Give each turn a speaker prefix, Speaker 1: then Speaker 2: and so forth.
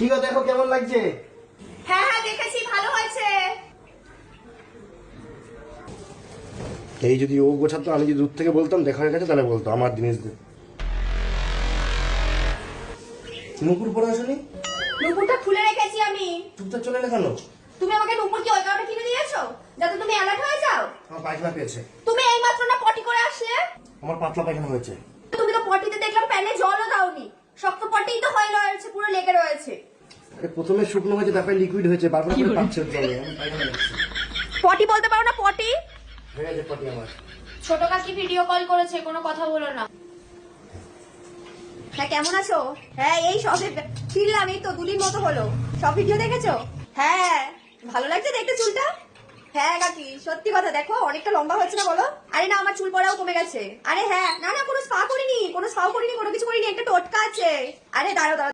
Speaker 1: কি গো দেখো কেমন লাগছে?
Speaker 2: হ্যাঁ হ্যাঁ দেখেছি, ভালো হয়েছে।
Speaker 1: এই যদি ও গোছাতো, আমি যদি দূর থেকে বলতাম দেখা হয়ে গেছে, তাহলে বলতো আমার জিনিস দে। নুপুর পরে আসনি?
Speaker 2: নুপুরটা খুলে রেখেছি আমি।
Speaker 1: চুপচাপ চলে এলে কেন?
Speaker 2: তুমি আমাকে নুপুর কি ওই কারণে কিনে দিয়েছো যাতে তুমি অ্যালার্ট হয়ে যাও?
Speaker 1: আমার পায়খানা পেয়েছে।
Speaker 2: তুমি এইমাত্র না পটি করে আসলে?
Speaker 1: আমার পাতলা পায়খানা হয়েছে।
Speaker 2: তুমি তো পটিতে দেখলাম প্যানে জলও দাওনি, শক্ত পটিই তো হয়ে রয়েছে, পুরো লেগে রয়েছে।
Speaker 1: আরে প্রথমে শুকনো হয়েছে, তারপরে লিকুইড হয়েছে, বারবার করে পাচ্ছে জলে। আমি পায়খানা দেখছি।
Speaker 2: পটি বলতে পারো না পটি?
Speaker 1: হয়ে গেছে পটি আমার।
Speaker 2: ছোট কাকি ভিডিও কল করেছে, কোনো কথা বলো না। হ্যাঁ কেমন আছো? হ্যাঁ এই সবে ফিরলাম, এই তো দুলির মতো হলো। সব ভিডিও দেখেছো? হ্যাঁ ভালো লাগছে দেখতে চুলটা। হ্যাঁ কাকি সত্যি কথা, দেখো অনেকটা লম্বা হচ্ছে না বলো? আরে না আমার চুল পড়াও কমে গেছে। আরে হ্যাঁ না না কোনো স্পা করিনি, কোনো কিছু করিনি, একটা টোটকা আছে। আরে দাঁড়াও দাঁড়াও